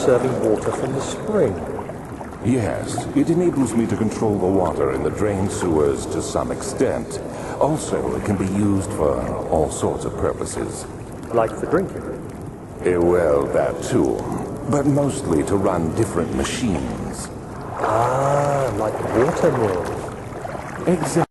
conserving water from the spring. Yes, it enables me to control the water in the drain sewers to some extent. Also, it can be used for all sorts of purposes. Like for drinking? Well, that too. But mostly to run different machines. Ah, like water mills. Exactly.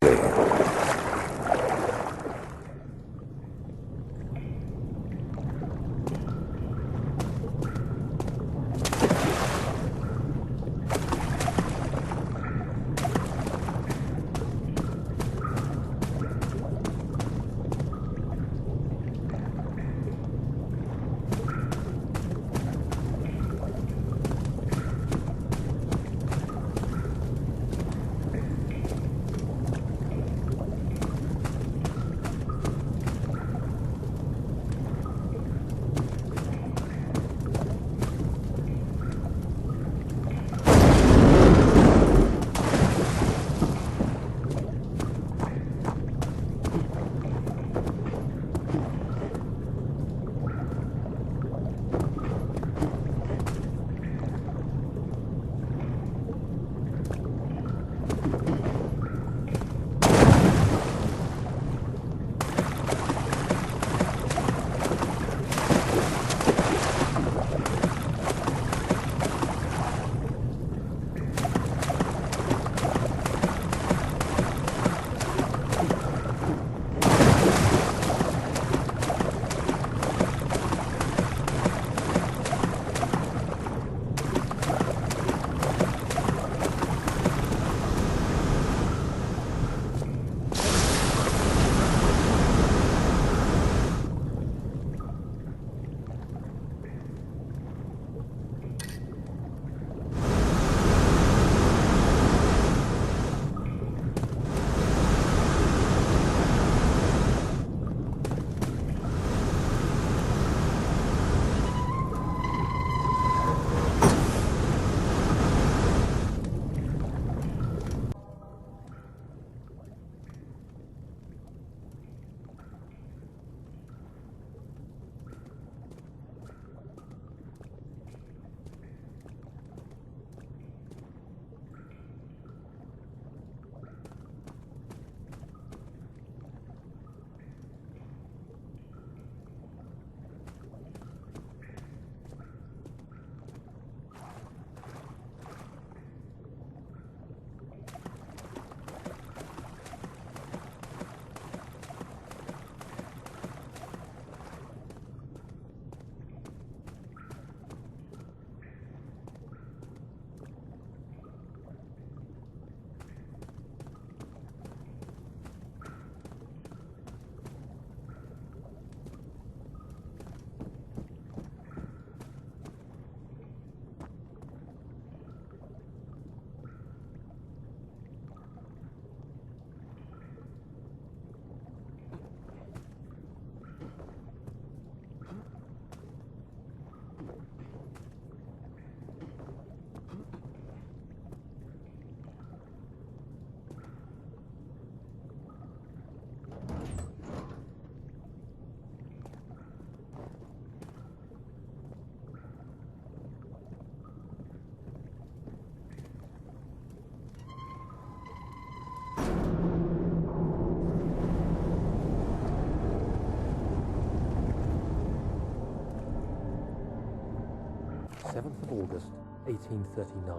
August 1839.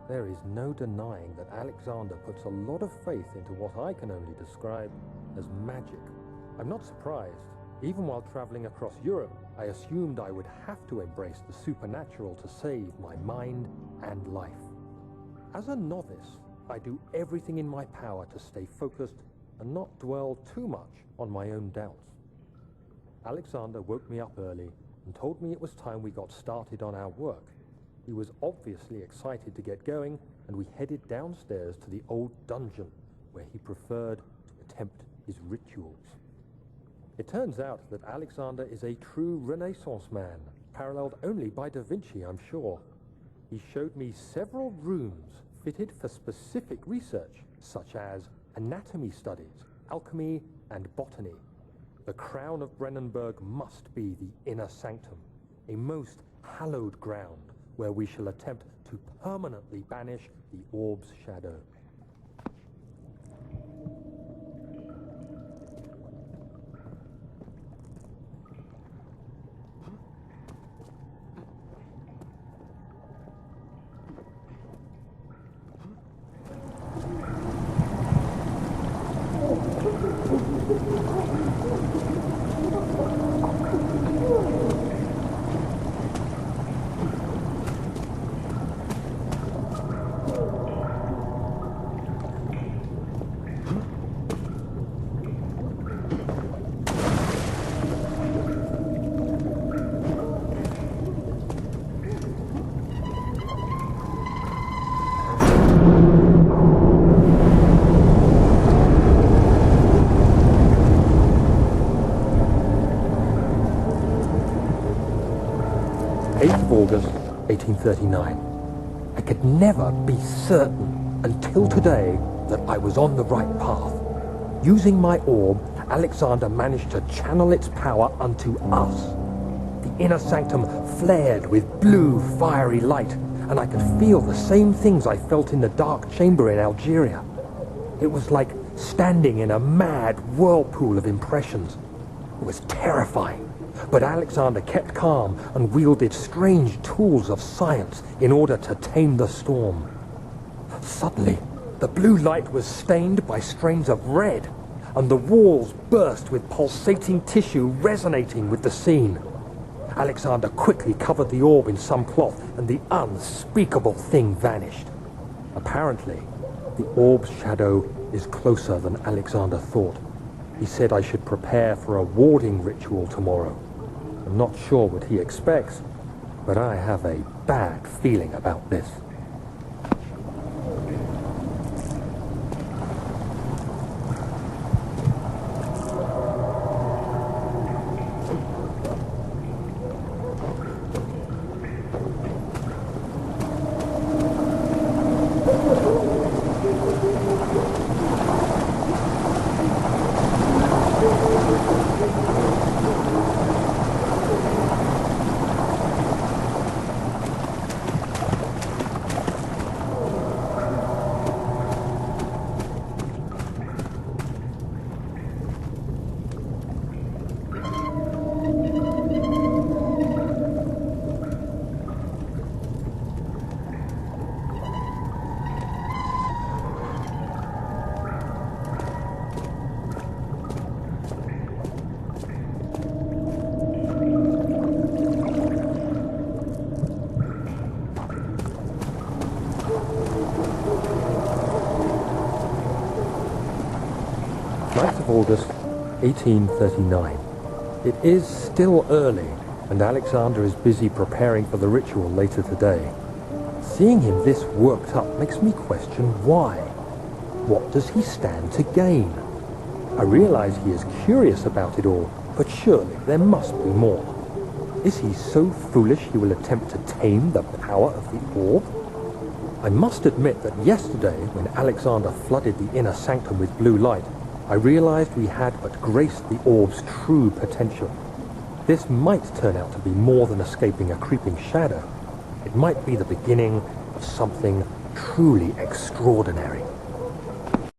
There is no denying that Alexander puts a lot of faith into what I can only describe as magic. I'm not surprised. Even while traveling across Europe, I assumed I would have to embrace the supernatural to save my mind and life. As a novice, I do everything in my power to stay focused and not dwell too much on my own doubts. Alexander woke me up early and told me it was time we got started on our work. He was obviously excited to get going, and we headed downstairs to the old dungeon where he preferred to attempt his rituals. It turns out that Alexander is a true Renaissance man, paralleled only by Da Vinci, I'm sure. He showed me several rooms fitted for specific research, such as anatomy studies, alchemy, and botany. The crown of Brennenburg must be the inner sanctum, a most hallowed ground where we shall attempt to permanently banish the orb's shadow. August 1839. I could never be certain until today that I was on the right path. Using my orb, Alexander managed to channel its power unto us. The inner sanctum flared with blue, fiery light, and I could feel the same things I felt in the dark chamber in Algeria. It was like standing in a mad whirlpool of impressions. It was terrifying. But Alexander kept calm and wielded strange tools of science in order to tame the storm. Suddenly, the blue light was stained by strains of red, and the walls burst with pulsating tissue resonating with the scene. Alexander quickly covered the orb in some cloth, and the unspeakable thing vanished. Apparently, the orb's shadow is closer than Alexander thought. He said I should prepare for a warding ritual tomorrow. I'm not sure what he expects, but I have a bad feeling about this. August 1839. It is still early, and Alexander is busy preparing for the ritual later today. Seeing him this worked up makes me question why. What does he stand to gain? I realize he is curious about it all, but surely there must be more. Is he so foolish he will attempt to tame the power of the orb? I must admit that yesterday, when Alexander flooded the inner sanctum with blue light, I realized we had but graced the orb's true potential. This might turn out to be more than escaping a creeping shadow. It might be the beginning of something truly extraordinary.